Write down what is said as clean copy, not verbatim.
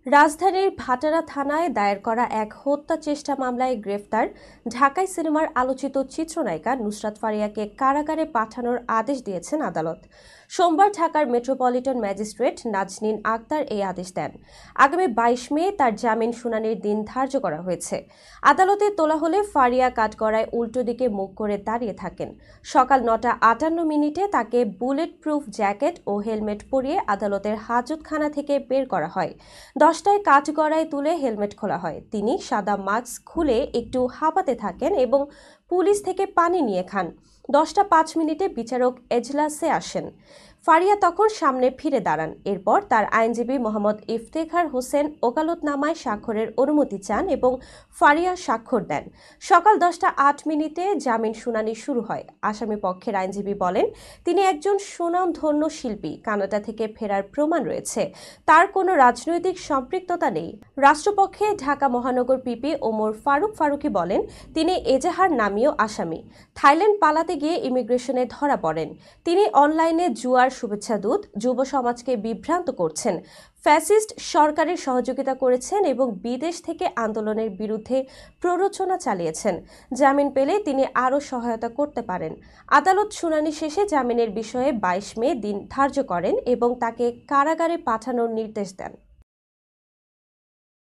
রাজধানীর ভাটারা থানায় দায়ের করা এক হত্যা চেষ্টা মামলায় গ্রেফতার ঢাকাই সিনেমার আলোচিত চিত্রনায়িকা নুসরাত ফারিয়াকে কারাগারে পাঠানোর আদেশ দিয়েছেন আদালত। সোমবার ঢাকার মেট্রোপলিটন ম্যাজিস্ট্রেট নাজনীন আক্তার এই আদেশ দেন। আগামী ২২ মে তার জামিন শুনানির দিন ধার্য করা হয়েছে। আদালতে তোলা হলে ফারিয়া কাঠগড়ায় উল্টো দিকে মুখ করে দাঁড়িয়ে থাকেন। সকাল ৯টা ৫৮ মিনিটে তাকে বুলেট প্রুফ জ্যাকেট ও হেলমেট পরিয়ে আদালতের হাজতখানা থেকে বের করা হয়। ১০টায় কাঠগড়ায় তুলে হেলমেট খোলা হয়। তিনি সাদা মাস্ক খুলে একটু হাঁপাতে থাকেন এবং পুলিশ থেকে পানি নিয়ে খান। ১০টা ৫ মিনিটে বিচারক এজলাসে আসেন। ফারিয়া তখন সামনে ফিরে দাঁড়ান। এরপর তার আইনজীবী মোহাম্মদ ইফতেখার হোসেন ওকালতনামায় স্বাক্ষরের অনুমতি চান এবং ফারিয়া স্বাক্ষর দেন। সকাল ১০টা ৮ মিনিটে জামিন শুনানি শুরু হয়। আসামি পক্ষের আইনজীবী বলেন, তিনি একজন সুনামধন্য শিল্পী, কানাডা থেকে ফেরার প্রমাণ রয়েছে, তার কোনো রাজনৈতিক সম্পৃক্ততা নেই। রাষ্ট্রপক্ষে ঢাকা মহানগর পিপি ওমর ফারুকি বলেন, তিনি এজাহার নামীয় আসামি। থাইল্যান্ড পালাতে গিয়ে ইমিগ্রেশনে ধরা পড়েন। তিনি অনলাইনে জুয়ার শুভেচ্ছাদূত, যুব সমাজকে বিভ্রান্ত করছেন, ফ্যাসিস্ট সরকারের সহযোগিতা করেছেন এবং বিদেশ থেকে আন্দোলনের বিরুদ্ধে প্ররোচনা চালিয়েছেন। জামিন পেলে তিনি আরও সহায়তা করতে পারেন। আদালত শুনানি শেষে জামিনের বিষয়ে ২২ মে দিন ধার্য করেন এবং তাকে কারাগারে পাঠানোর নির্দেশ দেন।